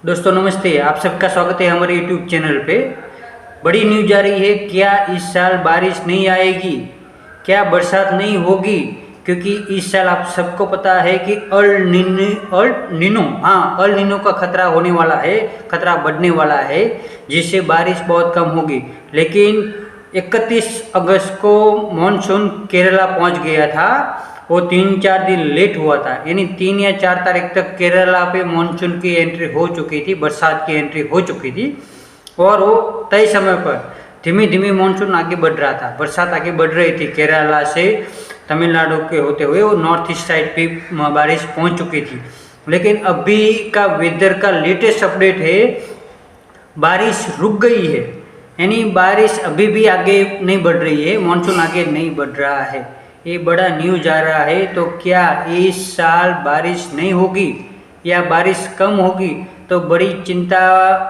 दोस्तों नमस्ते, आप सबका स्वागत है हमारे यूट्यूब चैनल पे। बड़ी न्यूज आ रही है, क्या इस साल बारिश नहीं आएगी, क्या बरसात नहीं होगी? क्योंकि इस साल आप सबको पता है कि अल नीनो का खतरा होने वाला है, खतरा बढ़ने वाला है, जिससे बारिश बहुत कम होगी। लेकिन 31 अगस्त को मानसून केरला पहुंच गया था। वो 3-4 दिन लेट हुआ था, यानी 3 या 4 तारीख तक केरला पे मानसून की एंट्री हो चुकी थी, बरसात की एंट्री हो चुकी थी। और वो तय समय पर धीमे धीमे मानसून आगे बढ़ रहा था, बरसात आगे बढ़ रही थी। केरला से तमिलनाडु के होते हुए वो नॉर्थ ईस्ट साइड पे बारिश पहुंच चुकी थी। लेकिन अभी का वेदर का लेटेस्ट अपडेट है, बारिश रुक गई है, यानी बारिश अभी भी आगे नहीं बढ़ रही है, मानसून आगे नहीं बढ़ रहा है। ये बड़ा न्यूज आ रहा है। तो क्या इस साल बारिश नहीं होगी या बारिश कम होगी? तो बड़ी चिंता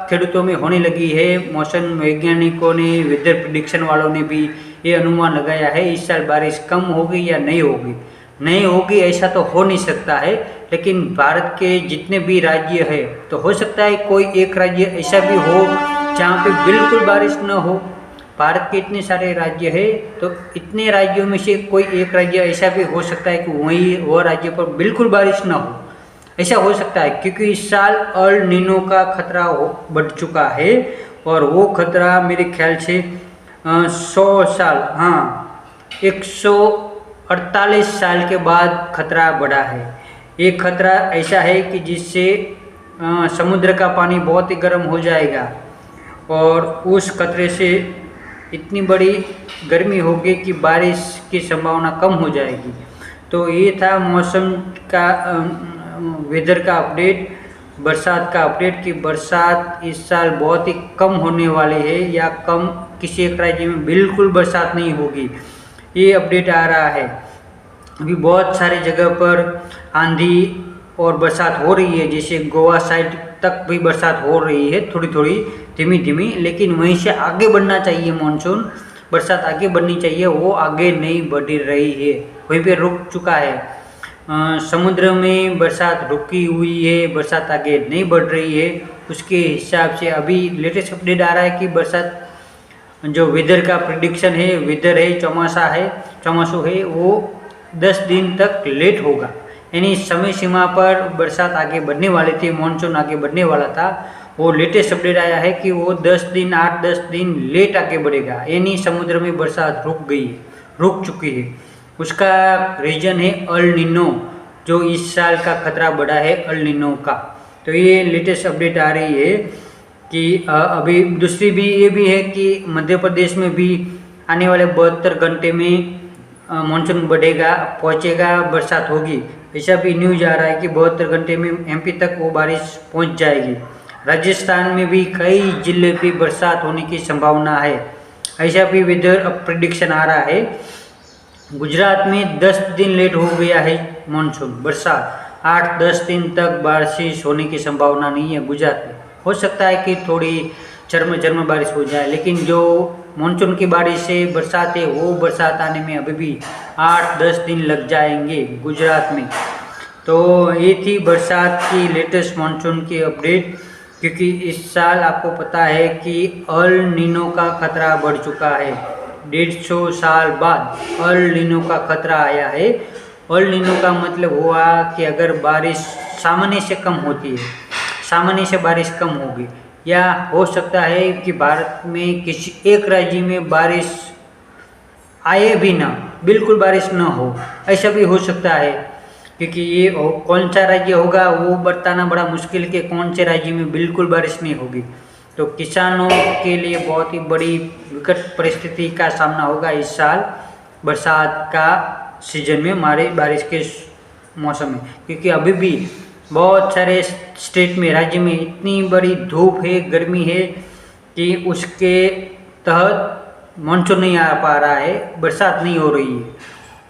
खेडूतों में होने लगी है। मौसम वैज्ञानिकों ने, वेदर प्रिडिक्शन वालों ने भी ये अनुमान लगाया है, इस साल बारिश कम होगी या नहीं होगी। नहीं होगी ऐसा तो हो नहीं सकता है, लेकिन भारत के जितने भी राज्य है, तो हो सकता है कोई एक राज्य ऐसा भी हो जहाँ पे बिल्कुल बारिश न हो। भारत के इतने सारे राज्य है, तो इतने राज्यों में से कोई एक राज्य ऐसा भी हो सकता है कि वह राज्य पर बिल्कुल बारिश न हो, ऐसा हो सकता है। क्योंकि इस साल अल नीनो का खतरा बढ़ चुका है, और वो खतरा मेरे ख्याल से 100 साल, 148 साल के बाद खतरा बढ़ा है। ये खतरा ऐसा है कि जिससे समुद्र का पानी बहुत ही गर्म हो जाएगा, और उस खतरे से इतनी बड़ी गर्मी होगी कि बारिश की संभावना कम हो जाएगी। तो ये था मौसम का, वेदर का अपडेट, बरसात का अपडेट, कि बरसात इस साल बहुत ही कम होने वाली है, या कम, किसी एक राज्य में बिल्कुल बरसात नहीं होगी। ये अपडेट आ रहा है। अभी बहुत सारी जगह पर आंधी और बरसात हो रही है, जैसे गोवा साइड तक भी बरसात हो रही है, थोड़ी थोड़ी, धीमी धीमी। लेकिन वहीं से आगे बढ़ना चाहिए मानसून, बरसात आगे बढ़नी चाहिए, वो आगे नहीं बढ़ रही है, वहीं पे रुक चुका है। समुद्र में बरसात रुकी हुई है, बरसात आगे नहीं बढ़ रही है। उसके हिसाब से अभी लेटेस्ट अपडेट आ रहा है कि बरसात, जो वेदर का प्रिडिक्शन है, वेदर है, चौमासू है, वो 10 दिन तक लेट होगा। यानी समय सीमा पर बरसात आगे बढ़ने वाली थी, मानसून आगे बढ़ने वाला था, वो लेटेस्ट अपडेट आया है कि वो 8-10 दिन लेट आगे बढ़ेगा। यानी समुद्र में बरसात रुक चुकी है। उसका रीजन है अल नीनो, जो इस साल का खतरा बढ़ा है अल नीनो का। तो ये लेटेस्ट अपडेट आ रही है कि अभी दूसरी भी ये भी है कि मध्य प्रदेश में भी आने वाले 72 घंटे में मानसून बढ़ेगा, पहुंचेगा, बरसात होगी। ऐसा भी न्यूज आ रहा है कि 72 घंटे में एमपी तक वो बारिश पहुंच जाएगी। राजस्थान में भी कई जिले पे बरसात होने की संभावना है, ऐसा भी वेदर प्रिडिक्शन आ रहा है। गुजरात में 10 दिन लेट हो गया है मानसून, बरसात 8-10 दिन तक बारिश होने की संभावना नहीं है गुजरात में। हो सकता है कि थोड़ी झरमर बारिश हो जाए, लेकिन जो मानसून की बारिश है, बरसात है, वो बरसात आने में अभी भी 8-10 दिन लग जाएंगे गुजरात में। तो ये थी बरसात की लेटेस्ट मानसून की अपडेट। क्योंकि इस साल आपको पता है कि अल नीनो का खतरा बढ़ चुका है। 150 साल बाद अल नीनो का खतरा आया है। अल नीनो का मतलब हुआ कि अगर बारिश सामान्य से कम होती है, सामान्य से बारिश कम होगी, या हो सकता है कि भारत में किसी एक राज्य में बारिश आए भी ना, बिल्कुल बारिश ना हो, ऐसा भी हो सकता है। क्योंकि ये कौन सा राज्य होगा वो बताना बड़ा मुश्किल के कौन से राज्य में बिल्कुल बारिश नहीं होगी। तो किसानों के लिए बहुत ही बड़ी विकट परिस्थिति का सामना होगा इस साल बरसात का सीजन में, हमारे बारिश के मौसम में। क्योंकि अभी भी बहुत सारे स्टेट में, राज्य में इतनी बड़ी धूप है, गर्मी है, कि उसके तहत मानसून नहीं आ पा रहा है, बरसात नहीं हो रही है।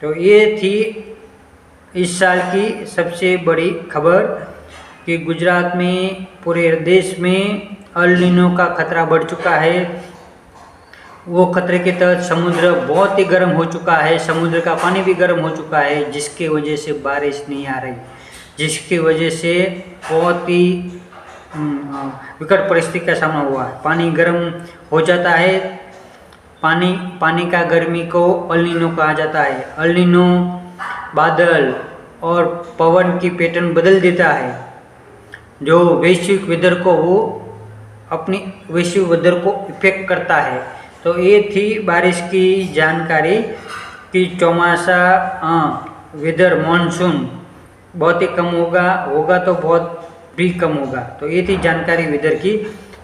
तो ये थी इस साल की सबसे बड़ी खबर कि गुजरात में, पूरे देश में अल नीनो का खतरा बढ़ चुका है। वो खतरे के तहत समुद्र बहुत ही गर्म हो चुका है, समुद्र का पानी भी गर्म हो चुका है, जिसके वजह से बारिश नहीं आ रही, जिसकी वजह से बहुत ही विकट परिस्थिति का सामना हुआ है। पानी गर्म हो जाता है। पानी का गर्मी को अल नीनो कहा जाता है। अल नीनो बादल और पवन की पैटर्न बदल देता है, जो वैश्विक वेदर को वो अपनी वैश्विक वेदर को इफेक्ट करता है। तो ये थी बारिश की जानकारी कि चौमासा वेदर मानसून बहुत ही कम होगा तो बहुत भी कम होगा। तो ये थी जानकारी वेदर की।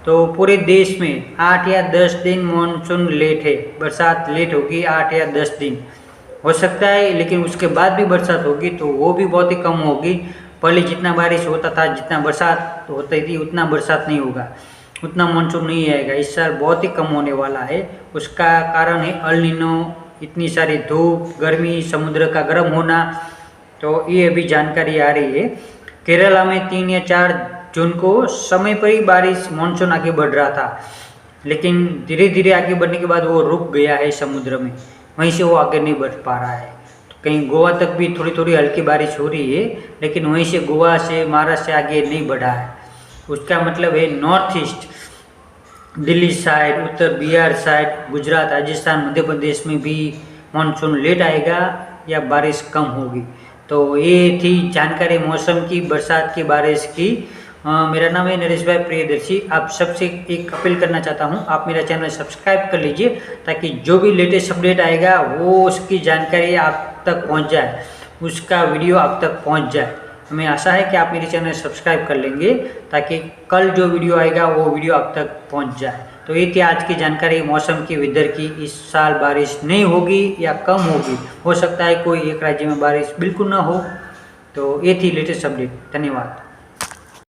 तो पूरे देश में 8 या 10 दिन मानसून लेट है, बरसात लेट होगी 8 या 10 दिन हो सकता है, लेकिन उसके बाद भी बरसात होगी तो वो भी बहुत ही कम होगी। पहले जितना बारिश होता था, जितना बरसात होती थी, उतना बरसात नहीं होगा, उतना मानसून नहीं आएगा। इस साल बहुत ही कम होने वाला है। उसका कारण है अल नीनो, इतनी सारी धूप, गर्मी, समुद्र का गर्म होना। तो ये अभी जानकारी आ रही है। केरला में 3 या 4 जून को समय पर ही बारिश मानसून आगे बढ़ रहा था, लेकिन धीरे धीरे आगे बढ़ने के बाद वो रुक गया है समुद्र में, वहीं से वो आगे नहीं बढ़ पा रहा है। तो कहीं गोवा तक भी थोड़ी थोड़ी हल्की बारिश हो रही है, लेकिन वहीं से गोवा से महाराष्ट्र से आगे नहीं बढ़ा है। उसका मतलब है नॉर्थ ईस्ट, दिल्ली साइड, उत्तर बिहार साइड, गुजरात, राजस्थान, मध्य प्रदेश में भी मानसून लेट आएगा या बारिश कम होगी। तो ये थी जानकारी मौसम की, बरसात की, बारिश की। मेरा नाम है नरेश भाई प्रियदर्शी। आप सबसे एक अपील करना चाहता हूँ, आप मेरा चैनल सब्सक्राइब कर लीजिए ताकि जो भी लेटेस्ट अपडेट आएगा वो उसकी जानकारी आप तक पहुँच जाए, उसका वीडियो आप तक पहुँच जाए। हमें आशा है कि आप मेरे चैनल सब्सक्राइब कर लेंगे ताकि कल जो वीडियो आएगा वो वीडियो आप तक पहुँच जाए। तो ये थी आज की जानकारी मौसम की, वेदर की। इस साल बारिश नहीं होगी या कम होगी, हो सकता है कोई एक राज्य में बारिश बिल्कुल ना हो। तो ये थी लेटेस्ट अपडेट। धन्यवाद।